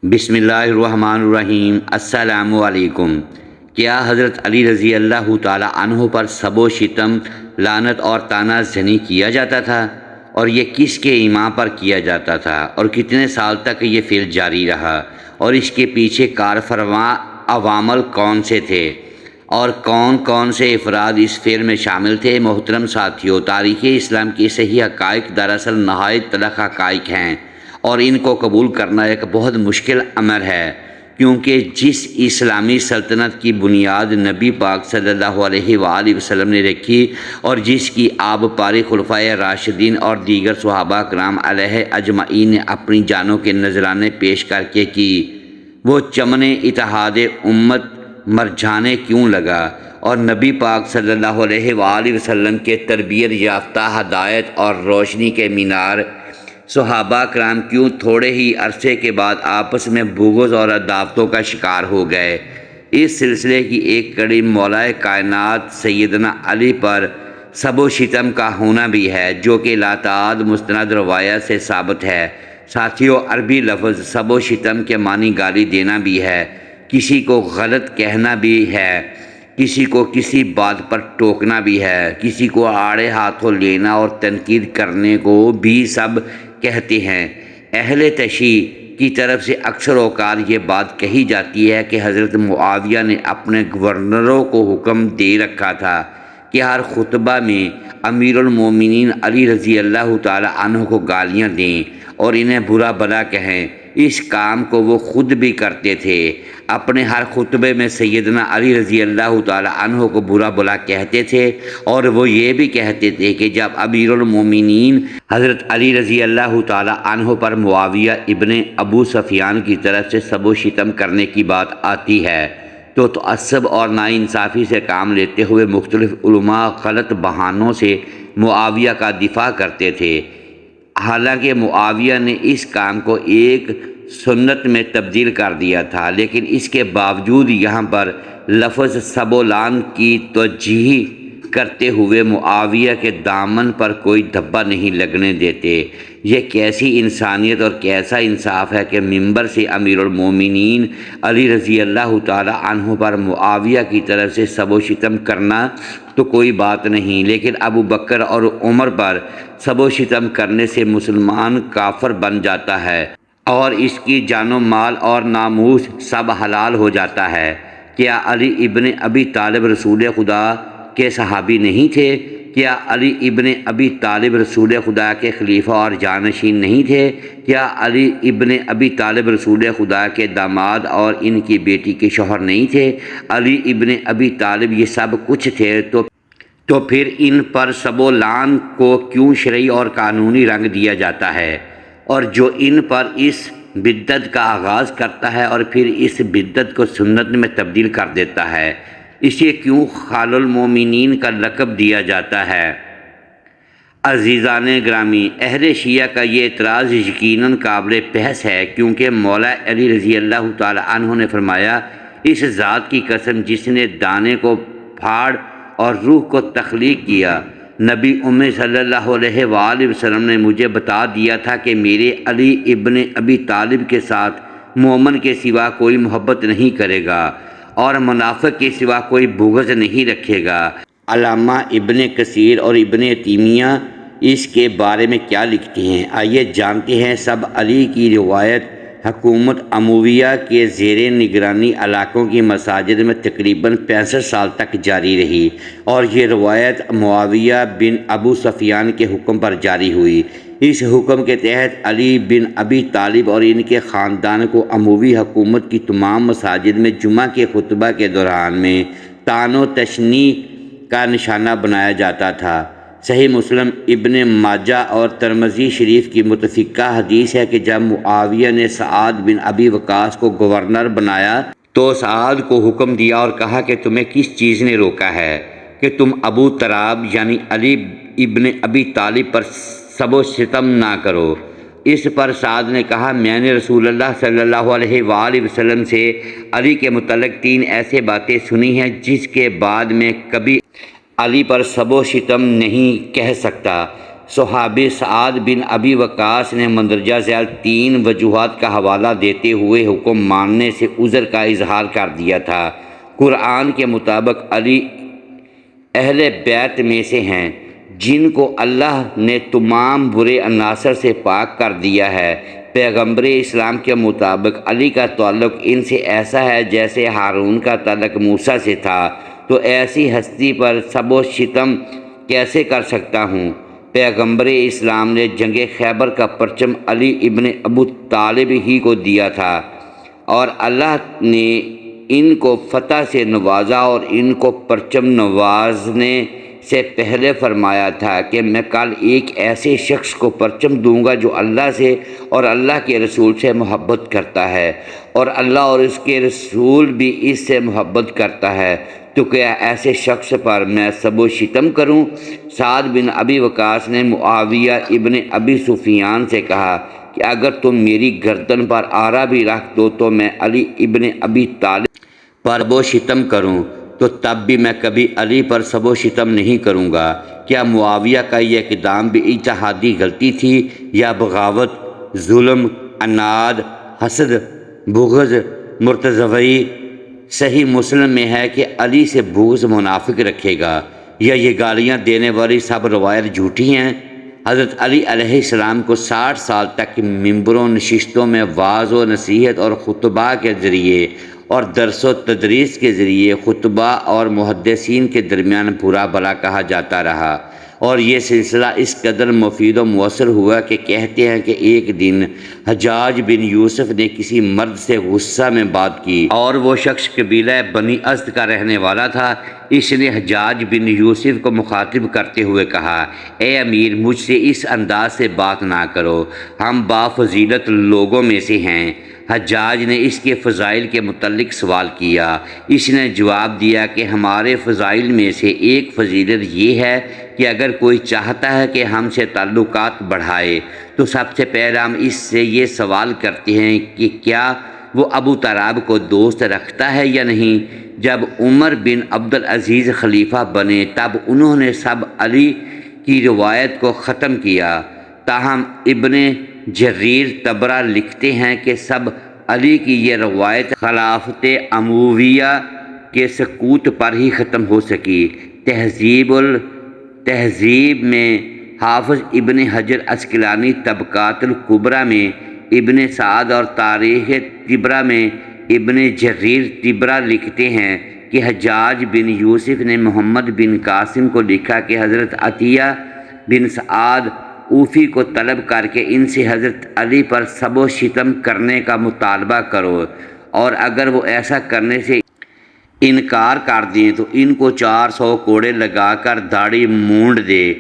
بسم اللہ الرحمن الرحیم۔ السلام علیکم۔ کیا حضرت علی رضی اللہ تعالی عنہ پر سب و شتم، لعنت اور طعنہ زنی کیا جاتا تھا؟ اور یہ کس کے ایما پر کیا جاتا تھا؟ اور کتنے سال تک یہ فعل جاری رہا؟ اور اس کے پیچھے کارفرما عوامل کون سے تھے؟ اور کون کون سے افراد اس فعل میں شامل تھے؟ محترم ساتھیو، تاریخ اسلام کی صحیح حقائق دراصل نہایت تلخ حقائق ہیں، اور ان کو قبول کرنا ایک بہت مشکل امر ہے، کیونکہ جس اسلامی سلطنت کی بنیاد نبی پاک صلی اللہ علیہ وآلہ وسلم نے رکھی، اور جس کی آب پاری خلفائے راشدین اور دیگر صحابہ کرام علیہ اجمعین نے اپنی جانوں کے نذرانے پیش کر کے کی، وہ چمن اتحاد امت مرجھانے کیوں لگا؟ اور نبی پاک صلی اللہ علیہ وآلہ وسلم کے تربیت یافتہ ہدایت اور روشنی کے مینار صحابہ کرام کیوں تھوڑے ہی عرصے کے بعد آپس میں بغض اور عداوتوں کا شکار ہو گئے؟ اس سلسلے کی ایک کڑی مولا کائنات سیدنا علی پر سب و شتم کا ہونا بھی ہے، جو کہ لاتعداد مستند روایات سے ثابت ہے۔ ساتھیو، عربی لفظ سب و شتم کے معنی گالی دینا بھی ہے، کسی کو غلط کہنا بھی ہے، کسی کو کسی بات پر ٹوکنا بھی ہے، کسی کو آڑے ہاتھوں لینا اور تنقید کرنے کو بھی سب کہتے ہیں۔ اہل تشیع کی طرف سے اکثر اوقات یہ بات کہی جاتی ہے کہ حضرت معاویہ نے اپنے گورنروں کو حکم دے رکھا تھا کہ ہر خطبہ میں امیر المومنین علی رضی اللہ تعالی عنہ کو گالیاں دیں اور انہیں برا بھلا کہیں۔ اس کام کو وہ خود بھی کرتے تھے، اپنے ہر خطبے میں سیدنا علی رضی اللہ تعالی عنہ کو برا بھلا کہتے تھے، اور وہ یہ بھی کہتے تھے کہ جب امیر المومنین حضرت علی رضی اللہ تعالی عنہ پر معاویہ ابن ابو سفیان کی طرف سے سب و شتم کرنے کی بات آتی ہے تو تعصب اور ناانصافی سے کام لیتے ہوئے مختلف علماء غلط بہانوں سے معاویہ کا دفاع کرتے تھے، حالانکہ معاویہ نے اس کام کو ایک سنت میں تبدیل کر دیا تھا، لیکن اس کے باوجود یہاں پر لفظ سب و لعن کی توجیہ کرتے ہوئے معاویہ کے دامن پر کوئی دھبا نہیں لگنے دیتے۔ یہ کیسی انسانیت اور کیسا انصاف ہے کہ ممبر سے امیر المومنین علی رضی اللہ تعالی عنہ پر معاویہ کی طرف سے سب و شتم کرنا تو کوئی بات نہیں، لیکن ابو بکر اور عمر پر سب و شتم کرنے سے مسلمان کافر بن جاتا ہے اور اس کی جان و مال اور ناموس سب حلال ہو جاتا ہے۔ کیا علی ابن ابی طالب رسول خدا کے صحابی نہیں تھے؟ کیا علی ابن ابی طالب رسول خدا کے خلیفہ اور جانشین نہیں تھے؟ کیا علی ابن ابی طالب رسول خدا کے داماد اور ان کی بیٹی کے شوہر نہیں تھے؟ علی ابن ابی طالب یہ سب کچھ تھے، تو پھر ان پر سب و لعن کو کیوں شرعی اور قانونی رنگ دیا جاتا ہے؟ اور جو ان پر اس بدعت کا آغاز کرتا ہے اور پھر اس بدعت کو سنت میں تبدیل کر دیتا ہے، اسے کیوں خال المومنین کا لقب دیا جاتا ہے؟ عزیزان گرامی، اہل شیعہ کا یہ اعتراض یقیناً قابل بحث ہے، کیونکہ مولا علی رضی اللہ تعالی عنہ نے فرمایا، اس ذات کی قسم جس نے دانے کو پھاڑ اور روح کو تخلیق کیا، نبی امّی صلی اللہ علیہ وآلہ وسلم نے مجھے بتا دیا تھا کہ میرے علی ابن ابی طالب کے ساتھ مومن کے سوا کوئی محبت نہیں کرے گا اور منافق کے سوا کوئی بغض نہیں رکھے گا۔ علامہ ابن کثیر اور ابن تیمیہ اس کے بارے میں کیا لکھتے ہیں، آئیے جانتے ہیں۔ سب علی کی روایت حکومت امویہ کے زیر نگرانی علاقوں کی مساجد میں تقریباً 65 سال تک جاری رہی، اور یہ روایت معاویہ بن ابو سفیان کے حکم پر جاری ہوئی۔ اس حکم کے تحت علی بن ابی طالب اور ان کے خاندان کو اموی حکومت کی تمام مساجد میں جمعہ کے خطبہ کے دوران میں طعن و تشنیع کا نشانہ بنایا جاتا تھا۔ صحیح مسلم، ابن ماجہ اور ترمذی شریف کی متفقہ حدیث ہے کہ جب معاویہ نے سعد بن ابی وقاص کو گورنر بنایا تو سعد کو حکم دیا اور کہا کہ تمہیں کس چیز نے روکا ہے کہ تم ابو تراب یعنی علی ابن ابی طالب پر سب و شتم نہ کرو؟ اس پر سعد نے کہا، میں نے رسول اللہ صلی اللہ علیہ وآلہ وسلم سے علی کے متعلق 3 ایسے باتیں سنی ہیں جس کے بعد میں کبھی علی پر سب و شتم نہیں کہہ سکتا۔ صحابی سعد بن ابی وقاص نے مندرجہ ذیل 3 وجوہات کا حوالہ دیتے ہوئے حکم ماننے سے عذر کا اظہار کر دیا تھا۔ قرآن کے مطابق علی اہل بیت میں سے ہیں جن کو اللہ نے تمام برے عناصر سے پاک کر دیا ہے۔ پیغمبر اسلام کے مطابق علی کا تعلق ان سے ایسا ہے جیسے ہارون کا تعلق موسیٰ سے تھا، تو ایسی ہستی پر سب و ستم کیسے کر سکتا ہوں؟ پیغمبر اسلام نے جنگ خیبر کا پرچم علی ابن ابو طالب ہی کو دیا تھا، اور اللہ نے ان کو فتح سے نوازا اور ان کو پرچم نوازنے سے پہلے فرمایا تھا کہ میں کل ایک ایسے شخص کو پرچم دوں گا جو اللہ سے اور اللہ کے رسول سے محبت کرتا ہے، اور اللہ اور اس کے رسول بھی اس سے محبت کرتا ہے، تو کیا ایسے شخص پر میں سب و شتم کروں؟ سعد بن ابی وقاص نے معاویہ ابن ابی سفیان سے کہا کہ اگر تم میری گردن پر آرا بھی رکھ دو تو میں علی ابن ابی طالب پر سب و شتم کروں تو تب بھی میں کبھی علی پر سب و شتم نہیں کروں گا۔ کیا معاویہ کا یہ اقدام بھی اجتہادی غلطی تھی یا بغاوت، ظلم، عناد، حسد، بغض، مرتضوی؟ صحیح مسلم میں ہے کہ علی سے بغض منافق رکھے گا، یا یہ گالیاں دینے والی سب روایت جھوٹی ہیں؟ حضرت علی علیہ السلام کو 60 سال تک ممبروں و نشستوں میں وعظ و نصیحت اور خطبہ کے ذریعے اور درس و تدریس کے ذریعے خطبہ اور محدثین کے درمیان برا بھلا کہا جاتا رہا، اور یہ سلسلہ اس قدر مفید و مؤثر ہوا کہ کہتے ہیں کہ ایک دن حجاج بن یوسف نے کسی مرد سے غصہ میں بات کی، اور وہ شخص قبیلہ بنی ازد کا رہنے والا تھا۔ اس نے حجاج بن یوسف کو مخاطب کرتے ہوئے کہا، اے امیر، مجھ سے اس انداز سے بات نہ کرو، ہم بافضیلت لوگوں میں سے ہیں۔ حجاج نے اس کے فضائل کے متعلق سوال کیا۔ اس نے جواب دیا کہ ہمارے فضائل میں سے ایک فضیلت یہ ہے کہ اگر کوئی چاہتا ہے کہ ہم سے تعلقات بڑھائے تو سب سے پہلے ہم اس سے یہ سوال کرتے ہیں کہ کیا وہ ابو طراب کو دوست رکھتا ہے یا نہیں۔ جب عمر بن عبدالعزیز خلیفہ بنے تب انہوں نے سب علی کی روایت کو ختم کیا، تاہم ابن جریر طبرہ لکھتے ہیں کہ سب علی کی یہ روایت خلافت امویہ کے سقوط پر ہی ختم ہو سکی۔ تہذیب التہذیب میں حافظ ابن حجر عسقلانی طبقات الکبریٰ میں ابن سعد اور تاریخ طبرہ میں ابن جریر طبرہ لکھتے ہیں کہ حجاج بن یوسف نے محمد بن قاسم کو لکھا کہ حضرت عطیہ بن سعد اوفی کو طلب کر کے ان سے حضرت علی پر سب و شتم کرنے کا مطالبہ کرو، اور اگر وہ ایسا کرنے سے انکار کر دیں تو ان کو 400 کوڑے لگا کر داڑھی مونڈ دے۔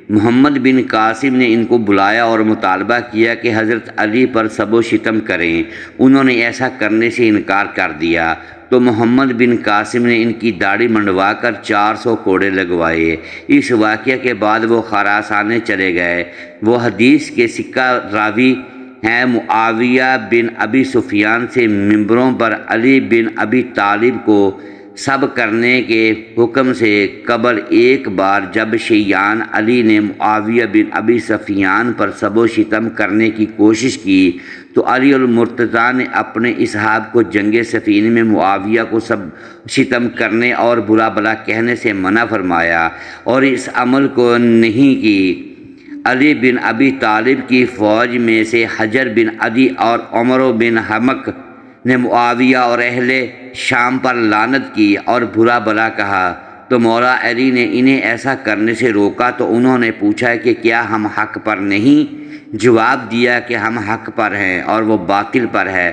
محمد بن قاسم نے ان کو بلایا اور مطالبہ کیا کہ حضرت علی پر سب و شتم کریں۔ انہوں نے ایسا کرنے سے انکار کر دیا تو محمد بن قاسم نے ان کی داڑھی منڈوا کر 400 کوڑے لگوائے۔ اس واقعہ کے بعد وہ خراسانے چلے گئے۔ وہ حدیث کے سکہ راوی ہیں۔ معاویہ بن ابی سفیان سے ممبروں پر علی بن ابی طالب کو سب کرنے کے حکم سے قبل ایک بار جب شیعان علی نے معاویہ بن ابی سفیان پر سب و شتم کرنے کی کوشش کی تو علی المرتضیٰ نے اپنے اصحاب کو جنگ صفین میں معاویہ کو سب شتم کرنے اور برا بھلا کہنے سے منع فرمایا اور اس عمل کو نہیں کی۔ علی بن ابی طالب کی فوج میں سے حجر بن عدی اور عمر بن حمق نے معاویہ اور اہل شام پر لعنت کی اور برا بھلا کہا، تو مولا علی نے انہیں ایسا کرنے سے روکا تو انہوں نے پوچھا کہ کیا ہم حق پر نہیں؟ جواب دیا کہ ہم حق پر ہیں اور وہ باطل پر ہے،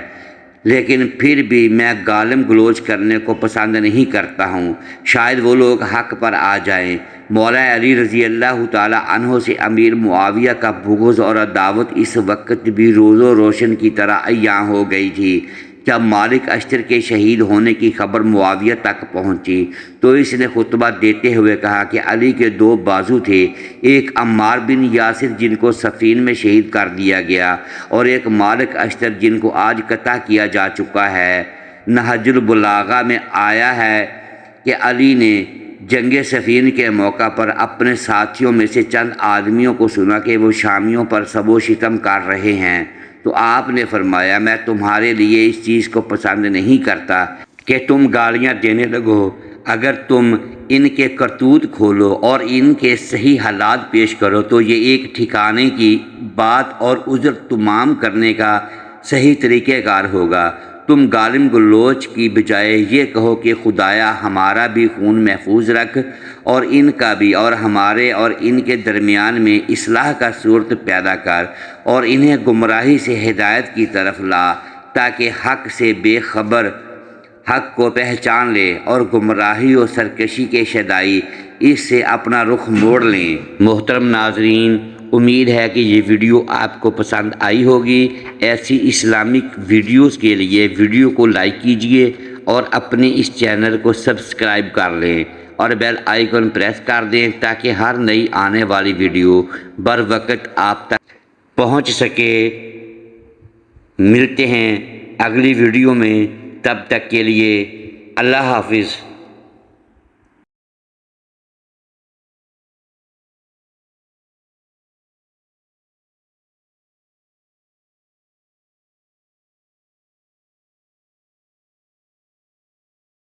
لیکن پھر بھی میں گالم گلوچ کرنے کو پسند نہیں کرتا ہوں، شاید وہ لوگ حق پر آ جائیں۔ مولا علی رضی اللہ تعالی عنہ سے امیر معاویہ کا بغض اور عداوت اس وقت بھی روز و روشن کی طرح عیاں ہو گئی تھی۔ جب مالک اشتر کے شہید ہونے کی خبر معاویہ تک پہنچی تو اس نے خطبہ دیتے ہوئے کہا کہ علی کے 2 بازو تھے، ایک عمار بن یاسر جن کو صفین میں شہید کر دیا گیا اور ایک مالک اشتر جن کو آج قطع کیا جا چکا ہے۔ نہج البلاغہ میں آیا ہے کہ علی نے جنگ صفین کے موقع پر اپنے ساتھیوں میں سے چند آدمیوں کو سنا کہ وہ شامیوں پر سب و شتم کر رہے ہیں، تو آپ نے فرمایا میں تمہارے لیے اس چیز کو پسند نہیں کرتا کہ تم گالیاں دینے لگو۔ اگر تم ان کے کرتوت کھولو اور ان کے صحیح حالات پیش کرو تو یہ ایک ٹھکانے کی بات اور عذر تمام کرنے کا صحیح طریقہ کار ہوگا۔ تم گالم گلوچ کی بجائے یہ کہو کہ خدایا ہمارا بھی خون محفوظ رکھ اور ان کا بھی، اور ہمارے اور ان کے درمیان میں اصلاح کا صورت پیدا کر اور انہیں گمراہی سے ہدایت کی طرف لا تاکہ حق سے بے خبر حق کو پہچان لے اور گمراہی و سرکشی کے شدائی اس سے اپنا رخ موڑ لیں۔ محترم ناظرین، امید ہے کہ یہ ویڈیو آپ کو پسند آئی ہوگی۔ ایسی اسلامک ویڈیوز کے لیے ویڈیو کو لائک کیجئے اور اپنے اس چینل کو سبسکرائب کر لیں اور بیل آئیکن پریس کر دیں تاکہ ہر نئی آنے والی ویڈیو بروقت آپ تک پہنچ سکے۔ ملتے ہیں اگلی ویڈیو میں، تب تک کے لیے اللہ حافظ۔